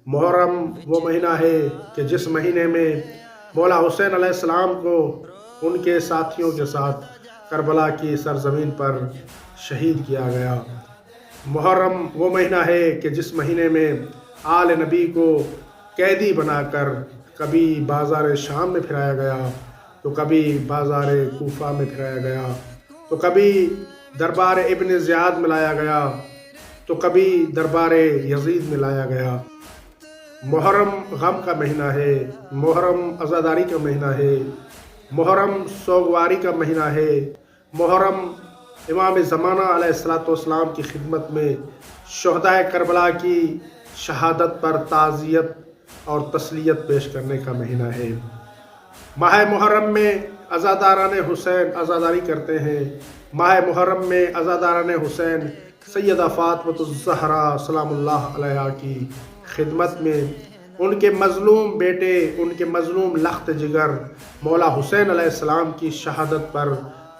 मुहर्रम वो महीना है कि जिस महीने में मौला हुसैन अलैहिस्सलाम को उनके साथियों के साथ करबला की सरजमीन पर शहीद किया गया। मुहर्रम वो महीना है कि जिस महीने में आल नबी को कैदी बनाकर कभी बाज़ार शाम में फिराया गया, तो कभी बाज़ार कूफा में फिराया गया, तो कभी दरबार इब्न ज़ियाद में लाया गया, तो कभी दरबार यजीद में लाया गया। मुहर्रम गम का महीना है, मुहर्रम अज़ादारी का महीना है, मुहर्रम सोगवारी का महीना है, मुहर्रम इमाम ज़माना अलैहिस्सलाम की खिदमत में शुहदाए करबला की शहादत पर ताज़ियत और तस्लियत पेश करने का महीना है। माह मुहर्रम में अज़ादारान हुसैन अज़ादारी करते हैं। माह मुहर्रम में अज़ादारान हुसैन सैयदा फ़ातिमतुज़ ज़हरा सलामुल्लाह अलैहा की खिदमत में उनके मज़लूम बेटे, उनके मज़लूम लख्त जिगर मौला हुसैन अलैहिस्सलाम की शहादत पर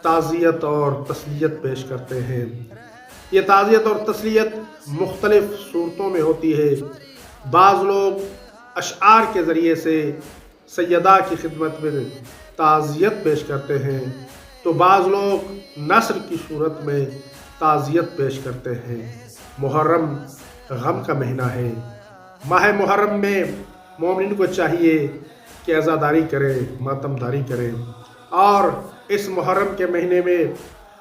ताज़ियत और तस्लियत पेश करते हैं। ये ताज़ियत और तस्लियत मुख्तलिफ़ सूरतों में होती है। बाज़ लोग अशआर के ज़रिए से सैयदा की खिदमत में ताज़ियत पेश करते हैं, तो बाज़ लोग नस्र की सूरत में ताज़ियत पेश करते हैं। मुहर्रम गम का महीना है। माह मुहर्रम में मोमिन को चाहिए कि अज़ादारी करें, मातमदारी करें, और इस मुहर्रम के महीने में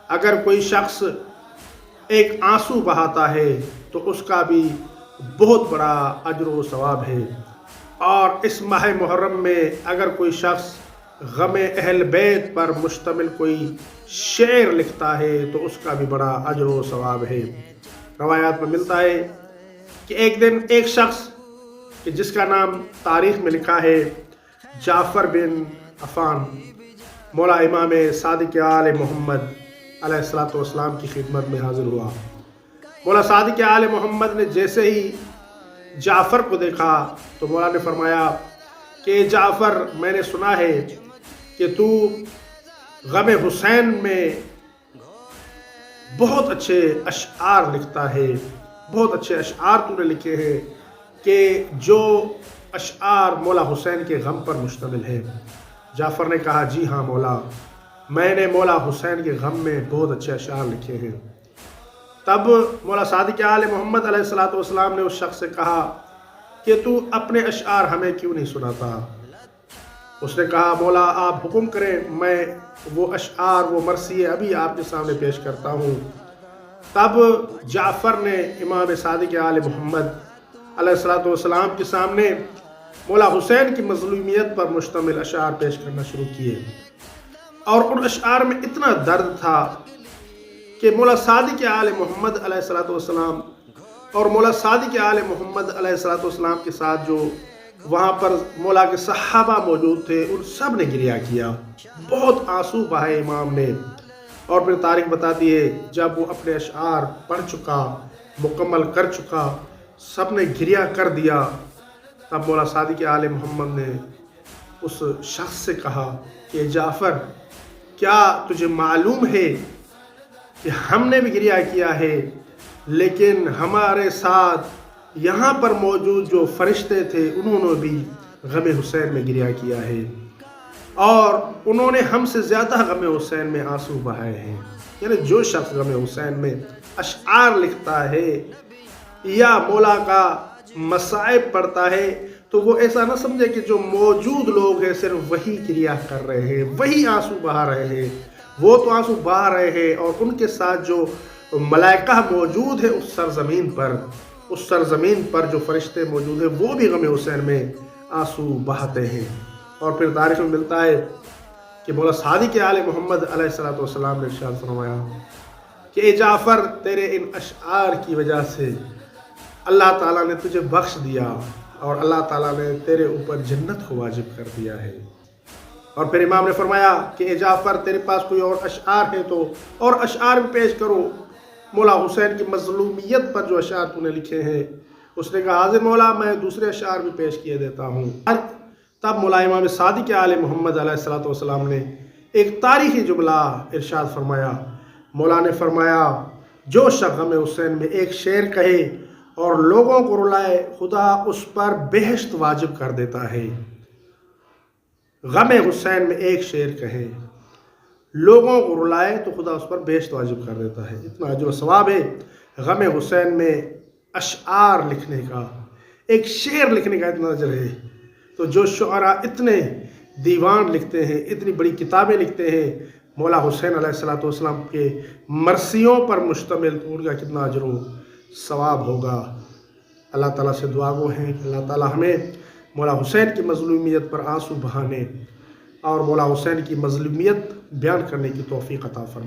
अगर कोई शख्स एक आंसू बहाता है तो उसका भी बहुत बड़ा अजर व सवाब है। और इस माह मुहर्रम में अगर कोई शख्स गम अहल बैत पर मुश्तमिल कोई शेर लिखता है तो उसका भी बड़ा अजर व सवाब है। रवायात में मिलता है कि एक दिन एक शख्स कि जिसका नाम तारीख़ में लिखा है जाफ़र बिन अफ़ान, मौला इमाम सादिक़ आले मोहम्मद अलैहिस्सलातु वस्सलाम की खिदमत में हाज़िर हुआ। मौला सादिक़ आले मोहम्मद ने जैसे ही जाफ़र को देखा तो मौला ने फरमाया कि जाफ़र, मैंने सुना है कि तू गम हुसैन में बहुत अच्छे अशआर लिखता है, बहुत अच्छे अशआर तूने लिखे हैं कि जो अशआर मौला हुसैन के गम पर मुश्तमिल है। जाफ़र ने कहा, जी हाँ मौला, मैंने मौला हुसैन के गम में बहुत अच्छे अशआर लिखे हैं। तब मौला सादिक़ आले मोहम्मद अलैहिस्सलातु वस्सलाम ने उस शख्स से कहा कि तू अपने अशआर हमें क्यों नहीं सुनाता। उसने कहा, मौला आप हुक्म करें, मैं वो अशआर, वो मरसिए अभी आपके सामने पेश करता हूँ। तब जाफ़र ने इमाम सादिक़ आले मोहम्मद अलैहिस्सलातु वस्सलाम के सामने मौला हुसैन की मज़लूमियत पर मुश्तमिल अशआर पेश करना शुरू किए, और उन अशआर में इतना दर्द था कि मौला सादिक़ आले मोहम्मद अलैहिस्सलातु वस्सलाम और मौला सादिक़ आले मोहम्मद अलैहिस्सलातु वस्सलाम के साथ जो वहाँ पर मौला के सहाबा मौजूद थे, उन सब ने गिरिया किया। बहुत आंसू बहाए इमाम ने। और फिर तारीख़ बताती है, जब वो अपने अशआर पढ़ चुका, मुकम्मल कर चुका, सब ने गिरिया कर दिया, तब मौला सादिक़ आले मोहम्मद ने उस शख्स से कहा कि जाफ़र, क्या तुझे मालूम है कि हमने भी गिरिया किया है, लेकिन हमारे साथ यहाँ पर मौजूद जो फरिश्ते थे उन्होंने भी गम हुसैन में गिरिया किया है, और उन्होंने हमसे ज़्यादा गम हुसैन में आंसू बहाए हैं। यानी जो शख्स गम हुसैन में अशआर लिखता है या मौला का मसाइब पढ़ता है, तो वो ऐसा ना समझे कि जो मौजूद लोग हैं सिर्फ वही क्रिया कर रहे हैं, वही आंसू बहा रहे हैं। वो तो आंसू बहा रहे हैं, और उनके साथ जो मलाइका मौजूद है उस सरजमीन पर जो फरिश्ते मौजूद हैं, वो भी गम हुसैन में आंसू बहाते हैं। और फिर तारीख़ में मिलता है कि मौला सादिक़ आले मोहम्मद अलैहिस्सलातु वस्सलाम ने इरशाद फरमाया कि ए जाफ़र, तेरे इन अशआर की वजह से अल्लाह ताला ने तुझे बख्श दिया, और अल्लाह ताला ने तेरे ऊपर जन्नत को वाजिब कर दिया है। और फिर इमाम ने फरमाया कि ए जाफ़र, तेरे पास कोई और अशआर है तो और अशआर भी पेश करो। मौला हुसैन की मज़लूमियत पर जो अशआर तूने लिखे हैं, उसने कहा, हाज़िर मौला, मैं दूसरे अशआर भी पेश किए देता हूँ। तब मौला इमाम सादिक़ आले मोहम्मद अलैहिस्सलातु वस्सलाम ने एक तारीख़ी जुमला इरशाद फरमाया। मौला ने फरमाया, जो शख्स गम हुसैन में एक शेर कहे اور لوگوں کو رلائے خدا اس پر بہشت واجب کر دیتا ہے۔ غم حسین میں ایک شعر کہیں، لوگوں کو رلائے تو خدا اس پر بہشت واجب کر دیتا ہے۔ اتنا اجر و ثواب ہے غم حسین میں اشعار لکھنے کا، ایک شعر لکھنے کا اتنا اجر ہے۔ تو جو شعراء اتنے دیوان لکھتے ہیں، اتنی بڑی کتابیں لکھتے ہیں مولا حسین علیہ السلام کے مرثیوں پر مشتمل، تو ان کا کتنا اجر و ثواب ہوگا۔ اللہ تعالیٰ سے دعا گو ہیں کہ اللہ تعالیٰ ہمیں مولا حسین کی مظلومیت پر آنسو بہانے اور مولا حسین کی مظلومیت بیان کرنے کی توفیق عطا فرمائے۔